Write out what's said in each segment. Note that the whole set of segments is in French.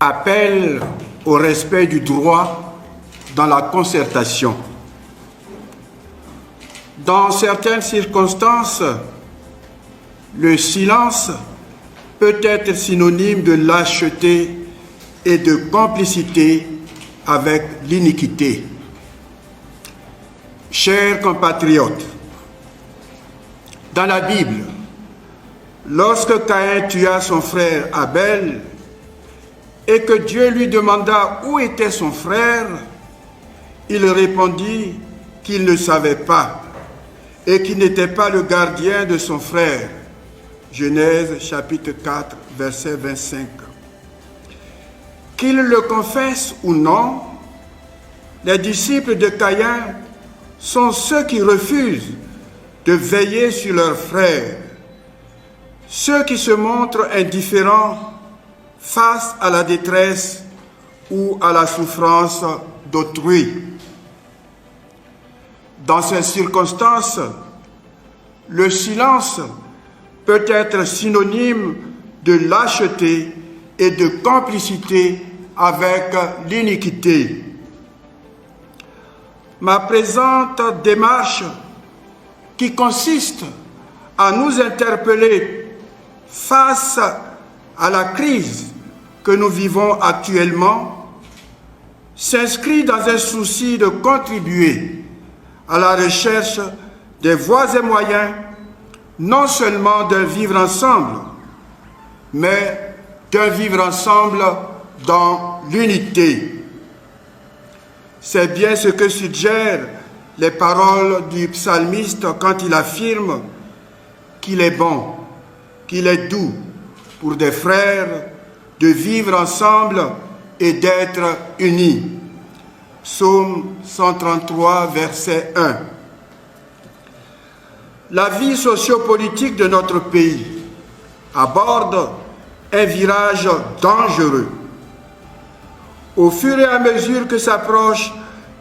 appelle au respect du droit dans la concertation. Dans certaines circonstances, le silence peut être synonyme de lâcheté et de complicité avec l'iniquité. Chers compatriotes, dans la Bible, lorsque Caïn tua son frère Abel et que Dieu lui demanda où était son frère, il répondit qu'il ne savait pas et qu'il n'était pas le gardien de son frère. Genèse chapitre 4, verset 25. Qu'il le confesse ou non, les disciples de Caïn sont ceux qui refusent de veiller sur leurs frères, ceux qui se montrent indifférents face à la détresse ou à la souffrance d'autrui. Dans ces circonstances, le silence peut être synonyme de lâcheté et de complicité avec l'iniquité. Ma présente démarche, qui consiste à nous interpeller face à la crise que nous vivons actuellement, s'inscrit dans un souci de contribuer à la recherche des voies et moyens, non seulement d'un vivre ensemble, mais d'un vivre ensemble dans l'unité. C'est bien ce que suggèrent les paroles du psalmiste quand il affirme qu'il est bon, qu'il est doux pour des frères de vivre ensemble et d'être unis. Psaume 133, verset 1. La vie sociopolitique de notre pays aborde un virage dangereux. Au fur et à mesure que s'approche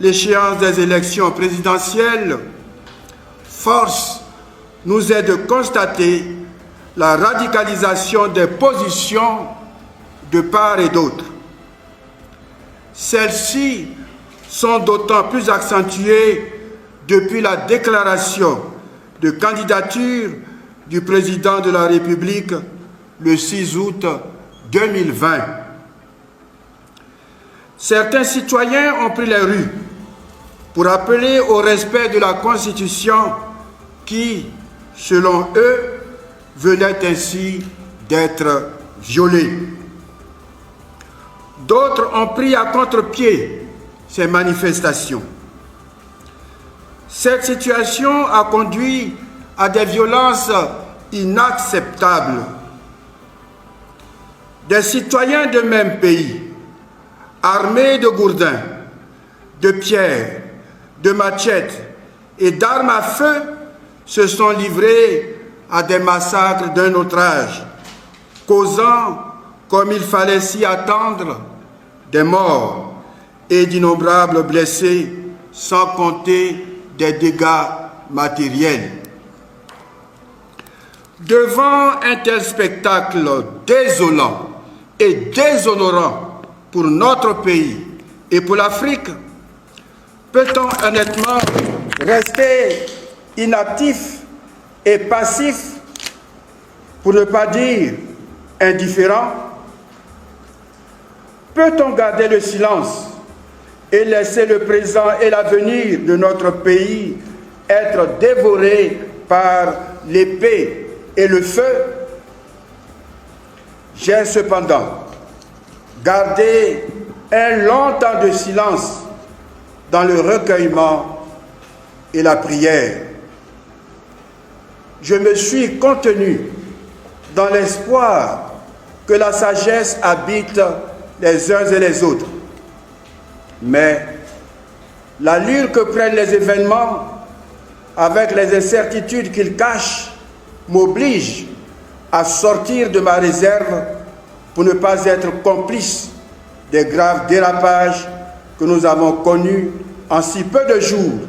l'échéance des élections présidentielles, force nous est de constater la radicalisation des positions de part et d'autre. Celles-ci sont d'autant plus accentuées depuis la déclaration de candidature du président de la République le 6 août 2020. Certains citoyens ont pris les rues pour appeler au respect de la Constitution qui, selon eux, venait ainsi d'être violée. D'autres ont pris à contre-pied ces manifestations. Cette situation a conduit à des violences inacceptables. Des citoyens de même pays, armés de gourdins, de pierres, de machettes et d'armes à feu, se sont livrés à des massacres d'un autre âge, causant, comme il fallait s'y attendre, des morts et d'innombrables blessés, sans compter des dégâts matériels. Devant un tel spectacle désolant et déshonorant pour notre pays et pour l'Afrique, peut-on honnêtement rester inactif et passif, pour ne pas dire indifférent? Peut-on garder le silence et laisser le présent et l'avenir de notre pays être dévorés par l'épée et le feu? J'ai cependant gardé un long temps de silence dans le recueillement et la prière. Je me suis contenu dans l'espoir que la sagesse habite les uns et les autres. Mais l'allure que prennent les événements, avec les incertitudes qu'ils cachent, m'oblige à sortir de ma réserve pour ne pas être complice des graves dérapages que nous avons connus en si peu de jours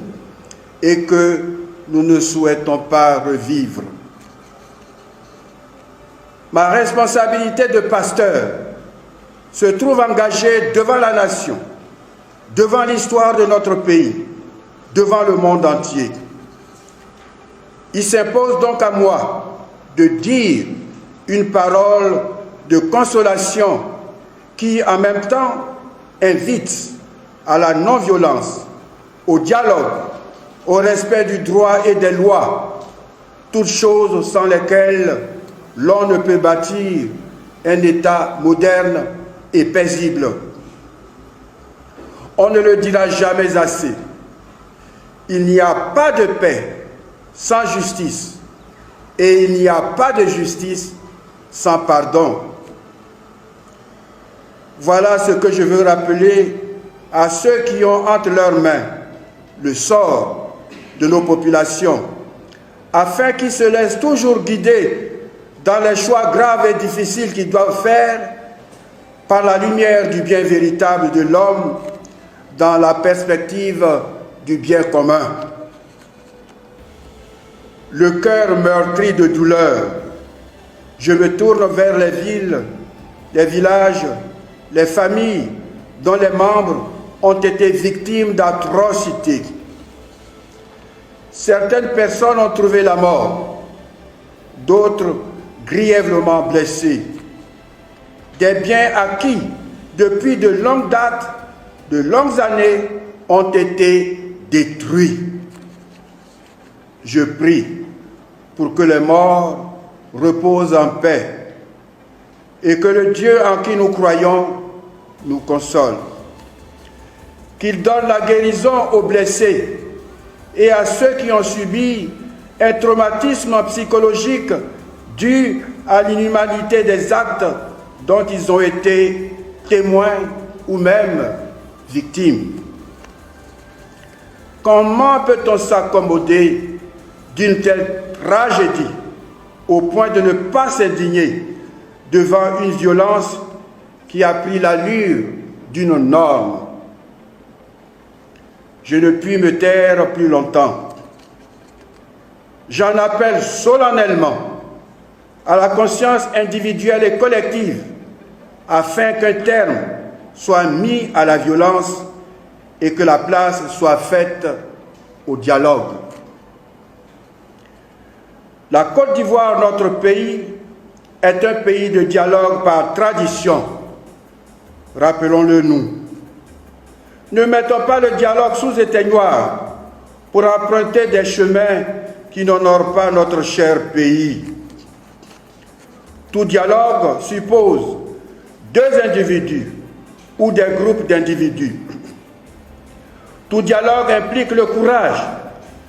et que nous ne souhaitons pas revivre. Ma responsabilité de pasteur se trouve engagé devant la nation, devant l'histoire de notre pays, devant le monde entier. Il s'impose donc à moi de dire une parole de consolation qui, en même temps, invite à la non-violence, au dialogue, au respect du droit et des lois, toutes choses sans lesquelles l'on ne peut bâtir un État moderne et paisible. On ne le dira jamais assez. Il n'y a pas de paix sans justice et il n'y a pas de justice sans pardon. Voilà ce que je veux rappeler à ceux qui ont entre leurs mains le sort de nos populations, afin qu'ils se laissent toujours guider dans les choix graves et difficiles qu'ils doivent faire par la lumière du bien véritable de l'homme dans la perspective du bien commun. Le cœur meurtri de douleur, je me tourne vers les villes, les villages, les familles dont les membres ont été victimes d'atrocités. Certaines personnes ont trouvé la mort, d'autres grièvement blessés. Des biens acquis depuis de longues dates, de longues années, ont été détruits. Je prie pour que les morts reposent en paix et que le Dieu en qui nous croyons nous console. Qu'il donne la guérison aux blessés et à ceux qui ont subi un traumatisme psychologique dû à l'inhumanité des actes dont ils ont été témoins ou même victimes. Comment peut-on s'accommoder d'une telle tragédie au point de ne pas s'indigner devant une violence qui a pris l'allure d'une norme? Je ne puis me taire plus longtemps. J'en appelle solennellement à la conscience individuelle et collective afin qu'un terme soit mis à la violence et que la place soit faite au dialogue. La Côte d'Ivoire, notre pays, est un pays de dialogue par tradition. Rappelons-le nous. Ne mettons pas le dialogue sous éteignoir pour emprunter des chemins qui n'honorent pas notre cher pays. Tout dialogue suppose deux individus ou des groupes d'individus. Tout dialogue implique le courage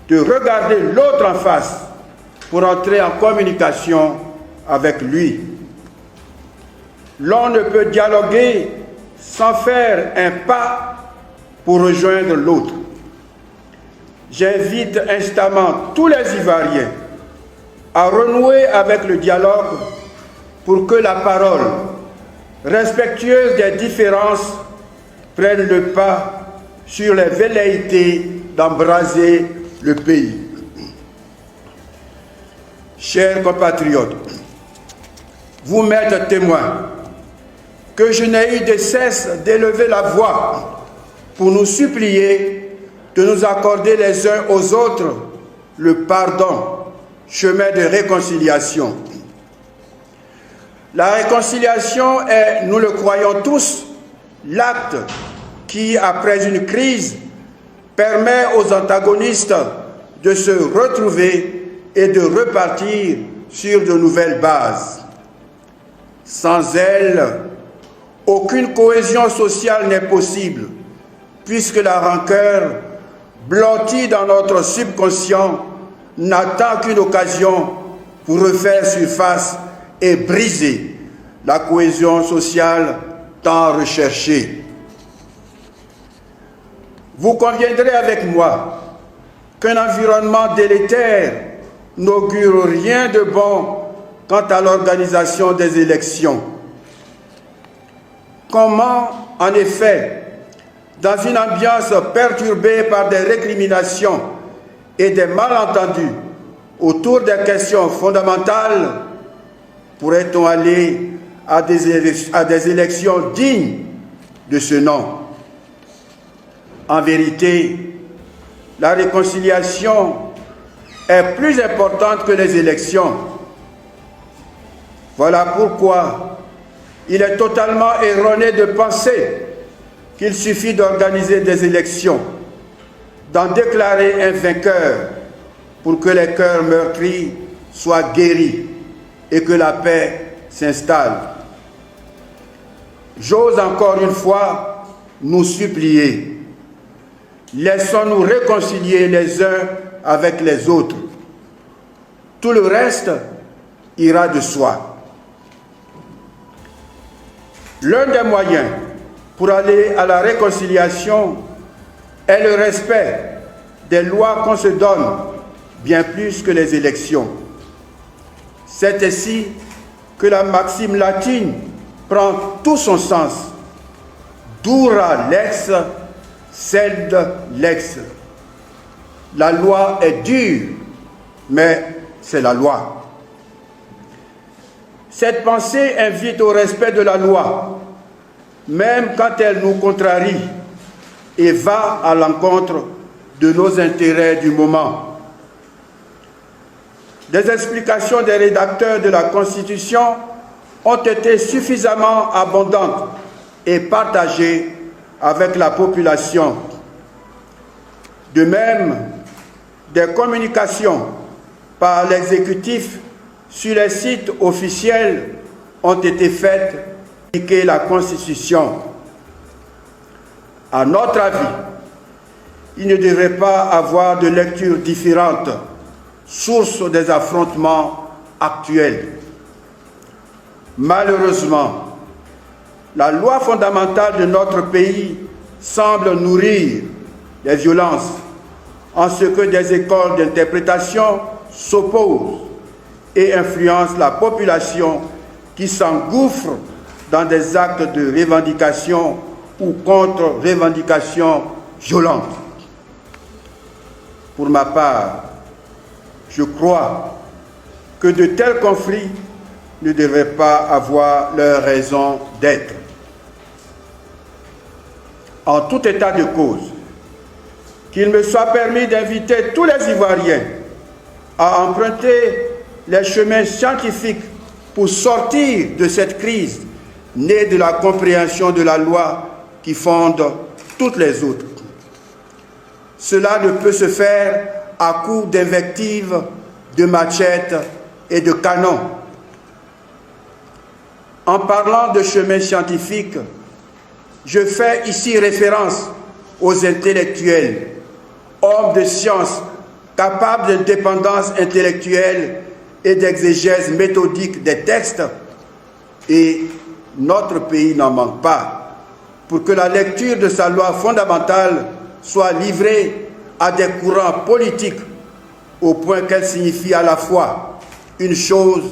de regarder l'autre en face pour entrer en communication avec lui. L'on ne peut dialoguer sans faire un pas pour rejoindre l'autre. J'invite instamment tous les Ivoiriens à renouer avec le dialogue pour que la parole, respectueuse des différences, prenne le pas sur les velléités d'embraser le pays. Chers compatriotes, vous m'êtes témoins que je n'ai eu de cesse d'élever la voix pour nous supplier de nous accorder les uns aux autres le pardon, chemin de réconciliation. La réconciliation est, nous le croyons tous, l'acte qui, après une crise, permet aux antagonistes de se retrouver et de repartir sur de nouvelles bases. Sans elle, aucune cohésion sociale n'est possible, puisque la rancœur, blottie dans notre subconscient, n'attend qu'une occasion pour refaire surface et briser la cohésion sociale tant recherchée. Vous conviendrez avec moi qu'un environnement délétère n'augure rien de bon quant à l'organisation des élections. Comment, en effet, dans une ambiance perturbée par des récriminations et des malentendus autour des questions fondamentales, pourrait-on aller à des élections dignes de ce nom. En vérité, la réconciliation est plus importante que les élections. Voilà pourquoi il est totalement erroné de penser qu'il suffit d'organiser des élections, d'en déclarer un vainqueur pour que les cœurs meurtris soient guéris et que la paix s'installe. J'ose encore une fois nous supplier, laissons-nous réconcilier les uns avec les autres. Tout le reste ira de soi. L'un des moyens pour aller à la réconciliation est le respect des lois qu'on se donne, bien plus que les élections. C'est ainsi que la maxime latine prend tout son sens. Dura lex, sed lex. La loi est dure, mais c'est la loi. Cette pensée invite au respect de la loi, même quand elle nous contrarie et va à l'encontre de nos intérêts du moment. Des explications des rédacteurs de la Constitution ont été suffisamment abondantes et partagées avec la population. De même, des communications par l'exécutif sur les sites officiels ont été faites pour appliquer la Constitution. À notre avis, il ne devrait pas avoir de lecture différente, source des affrontements actuels. Malheureusement, la loi fondamentale de notre pays semble nourrir les violences, en ce que des écoles d'interprétation s'opposent et influencent la population qui s'engouffre dans des actes de revendication ou contre-revendication violente. Pour ma part, je crois que de tels conflits ne devraient pas avoir leur raison d'être. En tout état de cause, qu'il me soit permis d'inviter tous les Ivoiriens à emprunter les chemins scientifiques pour sortir de cette crise née de la compréhension de la loi qui fonde toutes les autres. Cela ne peut se faire à coup d'invectives, de machettes et de canons. En parlant de chemin scientifique, je fais ici référence aux intellectuels, hommes de science capables d'indépendance intellectuelle et d'exégèse méthodique des textes, et notre pays n'en manque pas, pour que la lecture de sa loi fondamentale soit livrée à des courants politiques au point qu'elle signifie à la fois une chose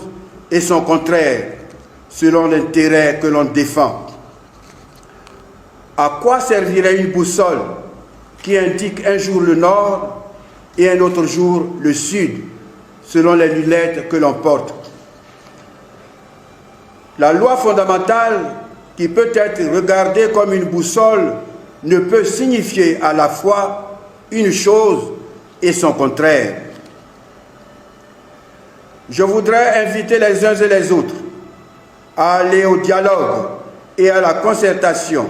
et son contraire, selon l'intérêt que l'on défend. À quoi servirait une boussole qui indique un jour le nord et un autre jour le sud, selon les lunettes que l'on porte? La loi fondamentale, qui peut être regardée comme une boussole, ne peut signifier à la fois une chose et son contraire. Je voudrais inviter les uns et les autres à aller au dialogue et à la concertation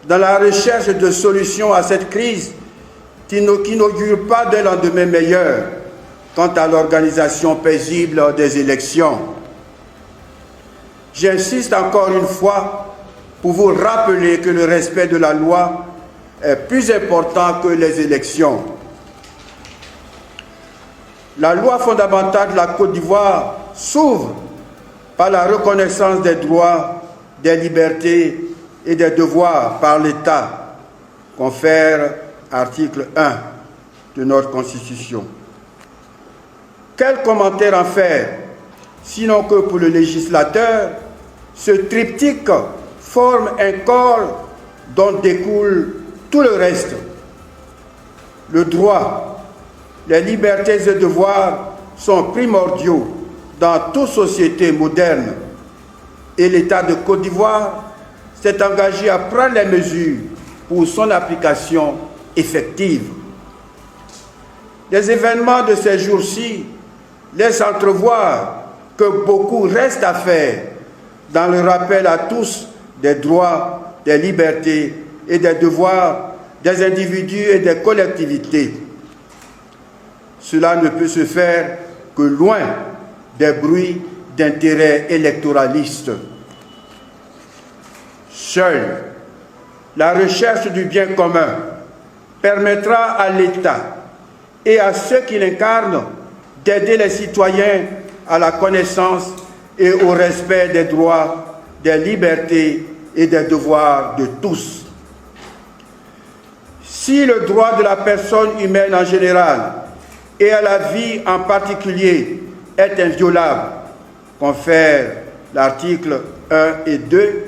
dans la recherche de solutions à cette crise qui n'augure pas d'un lendemain meilleur quant à l'organisation paisible des élections. J'insiste encore une fois pour vous rappeler que le respect de la loi est plus important que les élections. La loi fondamentale de la Côte d'Ivoire s'ouvre par la reconnaissance des droits, des libertés et des devoirs par l'État, confère article 1 de notre Constitution. Quel commentaire en faire, sinon que pour le législateur, ce triptyque forme un corps dont découle tout le reste. Le droit, les libertés et devoirs sont primordiaux dans toute société moderne et l'État de Côte d'Ivoire s'est engagé à prendre les mesures pour son application effective. Les événements de ces jours-ci laissent entrevoir que beaucoup reste à faire dans le rappel à tous des droits, des libertés et des devoirs des individus et des collectivités. Cela ne peut se faire que loin des bruits d'intérêts électoralistes. Seule la recherche du bien commun permettra à l'État et à ceux qui l'incarnent d'aider les citoyens à la connaissance et au respect des droits, des libertés et des devoirs de tous. Si le droit de la personne humaine en général et à la vie en particulier est inviolable, confère l'article 1 et 2,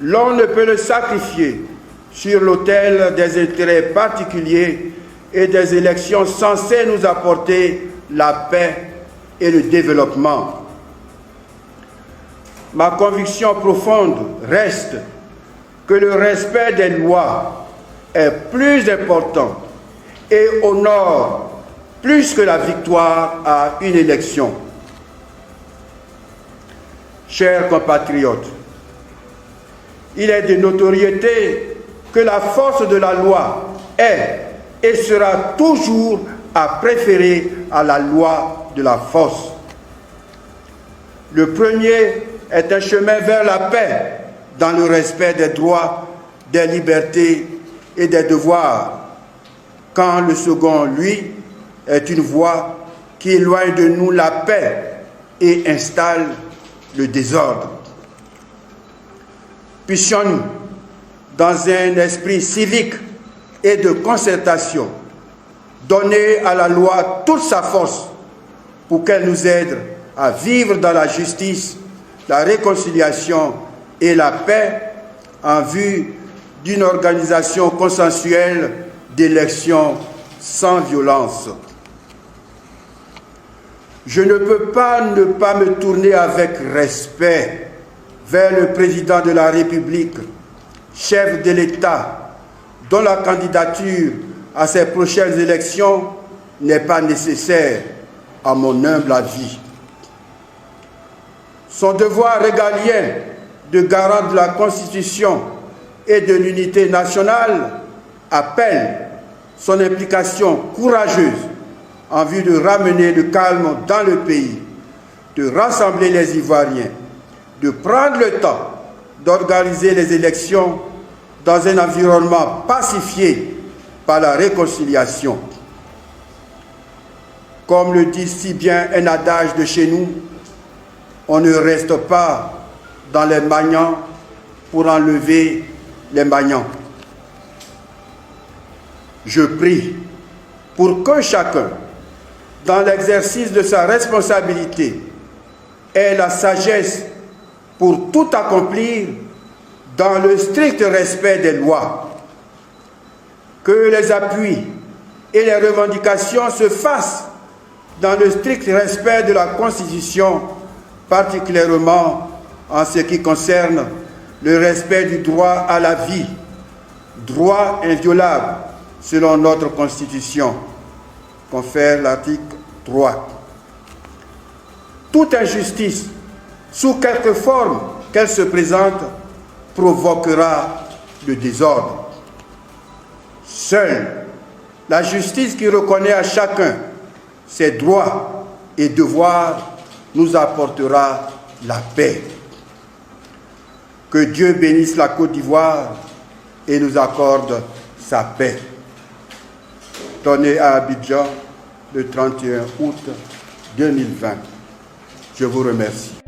l'on ne peut le sacrifier sur l'autel des intérêts particuliers et des élections censées nous apporter la paix et le développement. Ma conviction profonde reste que le respect des lois est plus important et honore plus que la victoire à une élection. Chers compatriotes, il est de notoriété que la force de la loi est et sera toujours à préférer à la loi de la force. Le premier est un chemin vers la paix dans le respect des droits, des libertés et des devoirs, quand le second, lui, est une voie qui éloigne de nous la paix et installe le désordre. Puissions-nous, dans un esprit civique et de concertation, donner à la loi toute sa force pour qu'elle nous aide à vivre dans la justice, la réconciliation et la paix en vue d'une organisation consensuelle d'élections sans violence. Je ne peux pas ne pas me tourner avec respect vers le président de la République, chef de l'État, dont la candidature à ces prochaines élections n'est pas nécessaire, à mon humble avis. Son devoir régalien de garant de la Constitution et de l'unité nationale appelle son implication courageuse en vue de ramener le calme dans le pays, de rassembler les Ivoiriens, de prendre le temps d'organiser les élections dans un environnement pacifié par la réconciliation. Comme le dit si bien un adage de chez nous, on ne reste pas dans les magnans pour enlever les magnans. Je prie pour que chacun, dans l'exercice de sa responsabilité, ait la sagesse pour tout accomplir dans le strict respect des lois. Que les appuis et les revendications se fassent dans le strict respect de la Constitution, particulièrement en ce qui concerne le respect du droit à la vie, droit inviolable selon notre Constitution, confère l'article 3. Toute injustice, sous quelque forme qu'elle se présente, provoquera le désordre. Seule la justice qui reconnaît à chacun ses droits et devoirs nous apportera la paix. Que Dieu bénisse la Côte d'Ivoire et nous accorde sa paix. Donné à Abidjan le 31 août 2020. Je vous remercie.